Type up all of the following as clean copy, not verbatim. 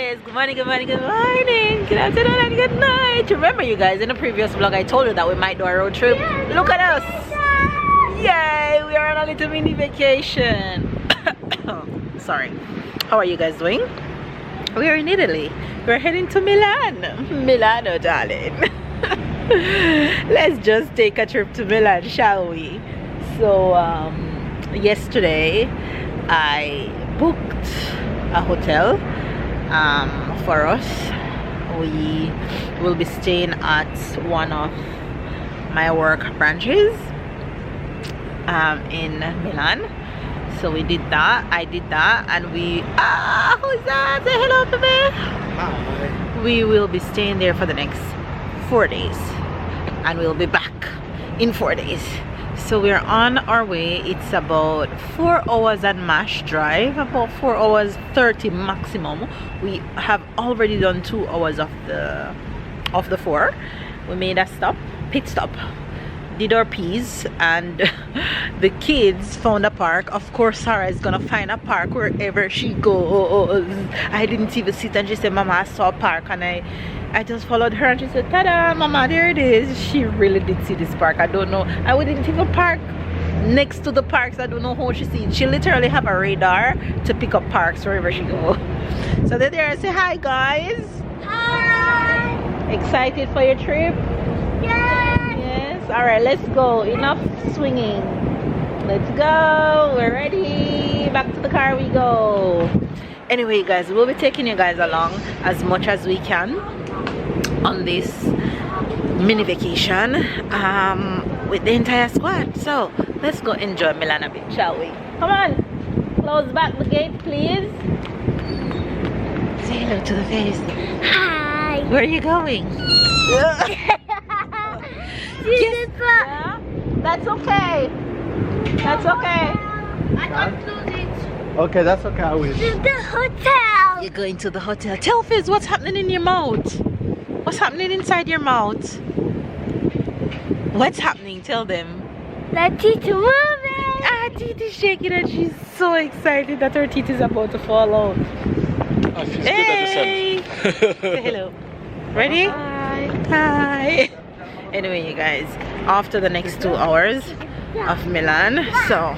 yes. Good morning, good morning, good morning. Good afternoon and good night. Remember, you guys, in the previous vlog, I told you that we might do a road trip. Look at us. Yay, we are on a little mini vacation. Sorry. How are you guys doing? We are in Italy. We're heading to Milan. Milano, darling. Let's just take a trip to Milan, shall we? So, yesterday, I booked a hotel for us. We will be staying at one of my work branches in Milan. So we did that. I did that, and we who's that? Say hello to me. Hi. We will be staying there for the next 4 days, and we'll be back in 4 days. So we're on our way. It's about 4 hours and mash drive, about 4 hours 30 maximum. We have already done 2 hours of the 4. We made a pit stop, did our peas, and the kids found a park. Of course, Sarah is gonna find a park wherever she goes. I didn't even sit, and she said, Mama, I saw a park, and I just followed her, and she said, ta-da, Mama, there it is. She really did see this park. I don't know, I wouldn't even park next to the parks. I don't know how she sees. She literally have a radar to pick up parks wherever she goes. So they're there. Say hi, guys. Hi. Excited for your trip? Yes. All right, let's go. Enough swinging. Let's go. We're ready. Back to the car we go. Anyway, guys, we'll be taking you guys along as much as we can on this mini vacation with the entire squad. So let's go enjoy Milan a bit, shall we? Come on, close back the gate, please. Say hello to the face. Hi. Where are you going? Yeah. That's okay. That's okay. I can't close it. Okay, that's okay. I will. To the hotel. You're going to the hotel. Tell Fizz what's happening in your mouth. What's happening inside your mouth? What's happening? Tell them. That teeth is moving. Ah, teeth is shaking, and she's so excited that her teeth is about to fall out. I feel good at the sun. Say hello. Ready? Hi. Hi. Anyway, you guys, after the next 2 hours of Milan, so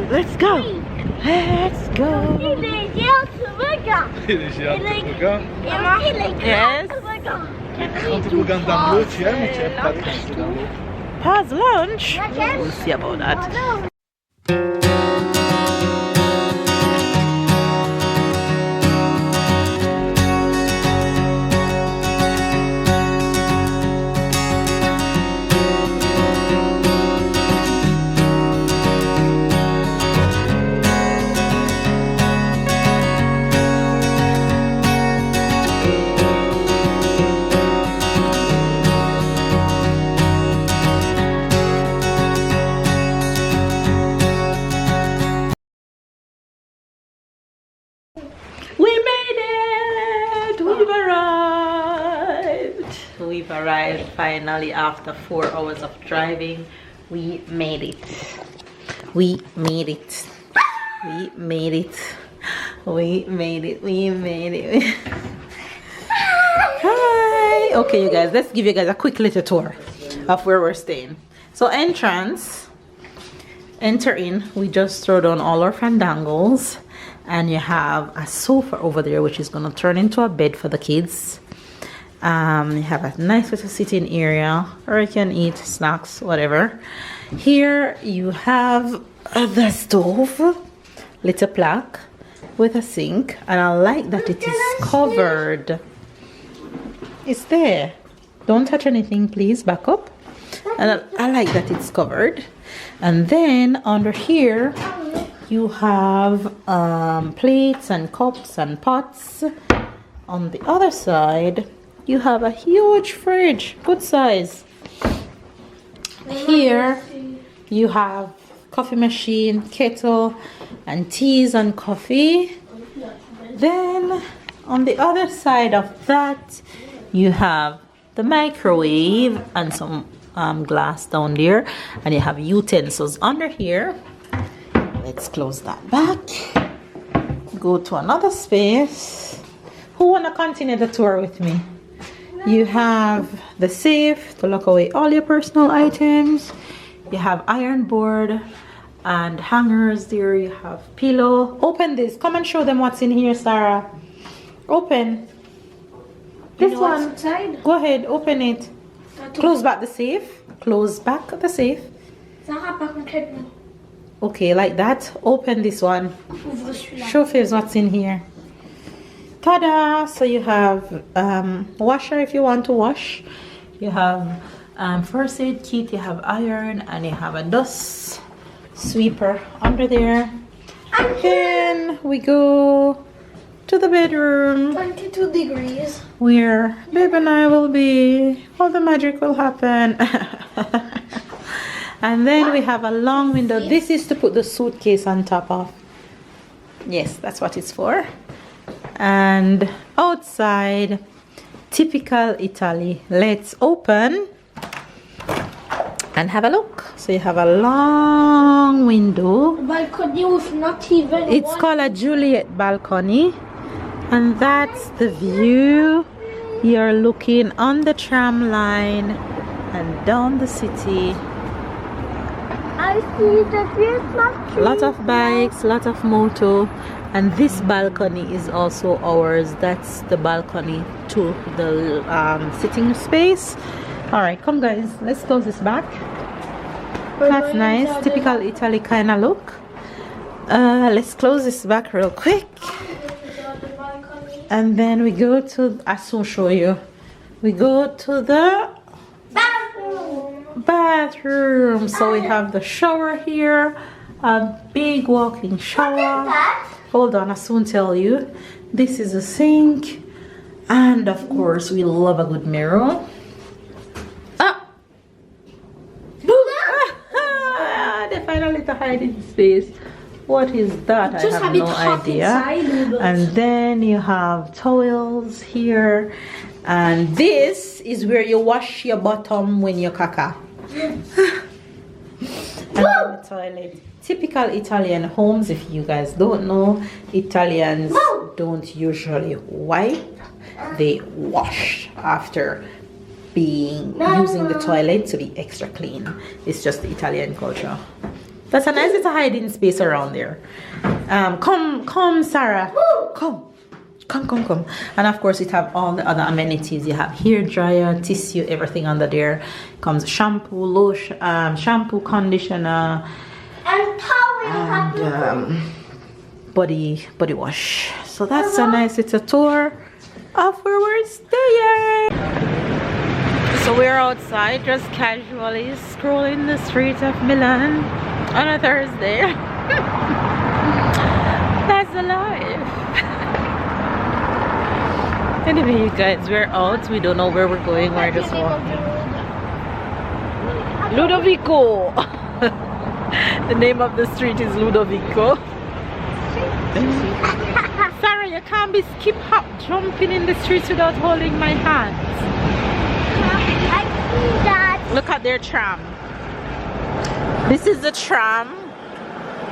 let's go. Let's go. Yes. Pause lunch. We'll see about that. We've arrived finally after 4 hours of driving. We made it. We made it. We made it. We made it. We made it. Hi. Okay, you guys, let's give you guys a quick little tour of where we're staying. So entrance, enter in. We just throw down all our fandangles, and you have a sofa over there, which is gonna turn into a bed for the kids. You have a nice little sitting area, or you can eat snacks, whatever. Here you have the stove, little plaque with a sink, and I like that it is covered. It's there. Don't touch anything, please. Back up. And I like that it's covered. And then under here you have plates and cups and pots. On the other side you have a huge fridge, good size. Here you have coffee machine, kettle, and teas and coffee. Then on the other side of that you have the microwave and some glass down there, and you have utensils under here. Let's close that back. Go to another space. Who wanna continue the tour with me? You have the safe to lock away all your personal items. You have iron board and hangers there. You have pillow. Open this. Come and show them what's in here, Sarah. Open. This one. Go ahead, open it. Close back the safe. Close back the safe. Okay, like that. Open this one. Show Fibs what's in here. Ta-da! So you have washer if you want to wash. You have first aid kit. You have iron, and you have a dust sweeper under there. And then we go to the bedroom. 22 degrees. Where babe and I will be. All the magic will happen. And then we have a long window. This is to put the suitcase on top of. Yes, that's what it's for. And outside, typical Italy. Let's open and have a look. So you have a long window. Balcony with not even It's called a Juliet balcony, and that's the view. You're looking on the tram line and down the city. I see the Christmas tree. Lot of bikes, lot of moto, and this balcony is also ours. That's the balcony to the sitting space. All right, come guys, let's close this back. That's nice, typical Italy kind of look. Let's close this back real quick, and then we go to, I soon show you, we go to the bathroom. So we have the shower here, a big walk-in shower. Hold on, I soon tell you. This is a sink, and of course we love a good mirror. They finally to hide in space. What is that? I have no idea. And then you have towels here, and this is where you wash your bottom when you caca. And then the toilet. Typical Italian homes, if you guys don't know, Italians don't usually wipe, they wash after using the toilet to be extra clean. It's just the Italian culture. That's a nice little hiding space around there. Come Sarah, come. And of course it have all the other amenities. You have hair dryer, tissue, everything under there. Comes shampoo, lotion, shampoo, conditioner, and towel, and body wash. So that's a nice little tour of where we're staying. So we're outside just casually scrolling the streets of Milan on a Thursday. That's the life. Anyway, you guys, we're out. We don't know where we're going. We're just walking. Ludovico. The name of the street is Ludovico. Sarah, you can't be skip hop jumping in the streets without holding my hands. I see that. Look at their tram. This is the tram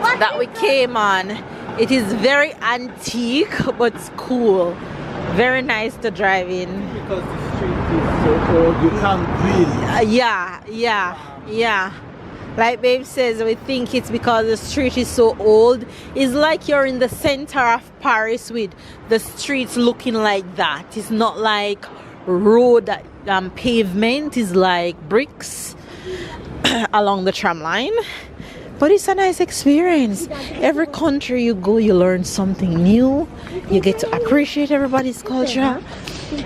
that we came on. It is very antique, but it's cool. Very nice to drive in. Because the street is so old, you can't breathe. Yeah. Like Babe says, we think it's because the street is so old. It's like you're in the center of Paris with the streets looking like that. It's not like road pavement. It's like bricks along the tram line. But it's a nice experience. Every country you go, you learn something new. You get to appreciate everybody's culture.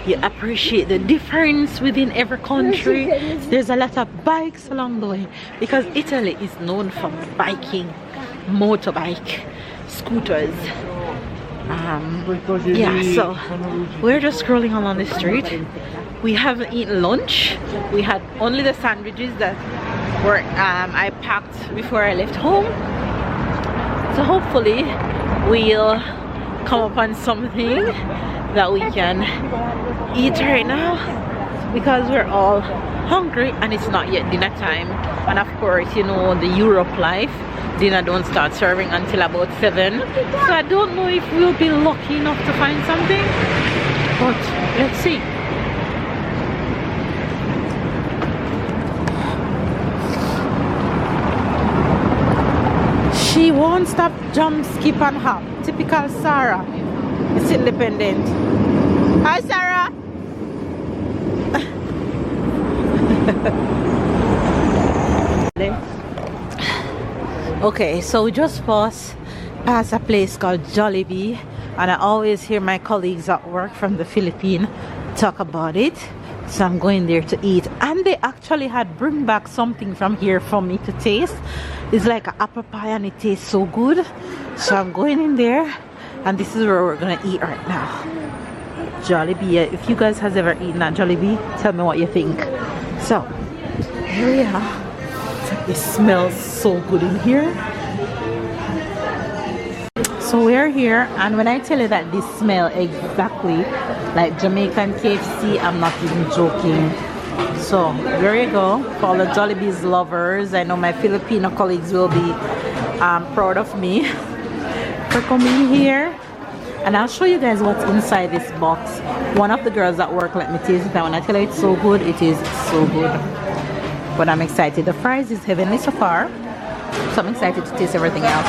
You appreciate the difference within every country. There's a lot of bikes along the way because Italy is known for biking, motorbike, scooters. Yeah, so we're just scrolling along the street. We haven't eaten lunch. We had only the sandwiches that were I packed before I left home. So hopefully we'll come upon something that we can eat right now because we're all hungry and it's not yet dinner time. And of course, you know, the Europe life, dinner don't start serving until about 7, so I don't know if we'll be lucky enough to find something, but let's see. She won't stop, jump, skip and hop. Typical Sarah. It's independent. Hi Sarah. Okay, so we just passed past a place called Jollibee, and I always hear my colleagues at work from the Philippines talk about it, so I'm going there to eat. And they actually had bring back something from here for me to taste. It's like an apple pie and it tastes so good, so I'm going in there, and this is where we're gonna eat right now. Jollibee. If you guys has ever eaten at Jollibee, tell me what you think. So here we are. It smells so good in here. So we're here, and when I tell you that this smell exactly like Jamaican KFC, I'm not even joking. So there you go. For all the Jollibee's lovers, I know my Filipino colleagues will be proud of me for coming here. And I'll show you guys what's inside this box. One of the girls at work let me taste it, and when I tell you it's so good, it is so good. But I'm excited. The fries is heavenly so far, so I'm excited to taste everything else.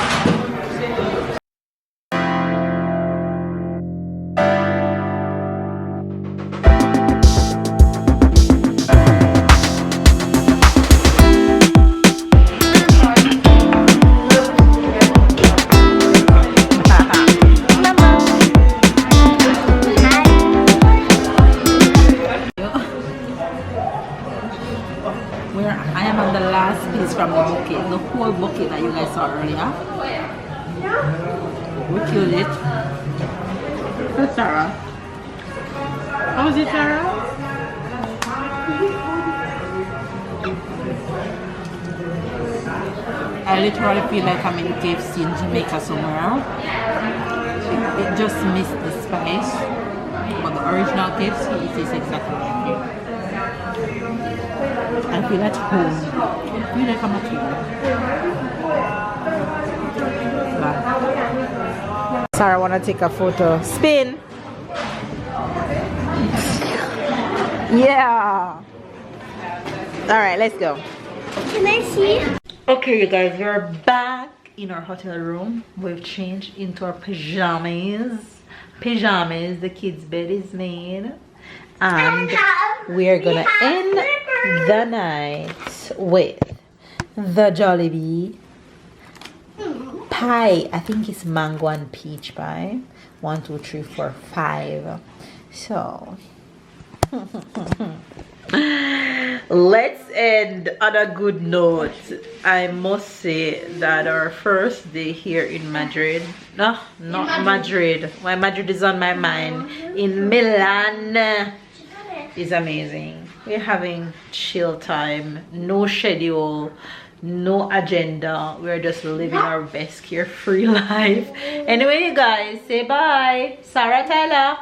From the bucket, the whole bucket that you guys saw earlier. We killed it. For Sarah. How was it, Sarah? I literally feel like I'm in KFC in Jamaica somewhere. It just missed the spice, but the original KFC, it is exactly like it. I feel at home. I feel like I'm at home. Bye. Sarah wanna take a photo. Spin. Yeah. All right, let's go. Can I see? Okay, you guys, we're back in our hotel room. We've changed into our pajamas. The kids' bed is made, and we're gonna end the night with the Jollibee pie. I think it's mango and peach pie. 1, 2, 3, 4, 5. So let's end on a good note. I must say that our first day here in Madrid, no, not Madrid. Why Madrid is on my mind. In Milan is amazing. We're having chill time, no schedule, no agenda. We're just living our best carefree life. Anyway, you guys, say bye. Sarah, Tyler.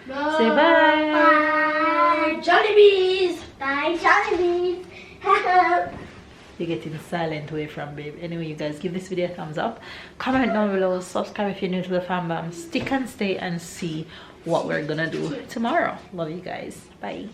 Bye. Say bye. Bye. Jollibees. Bye, Jollibees. You're getting silent away from babe. Anyway, you guys, give this video a thumbs up. Comment down below. Subscribe if you're new to the fam bam. Stick and stay and see what we're gonna do tomorrow. Love you guys. Bye.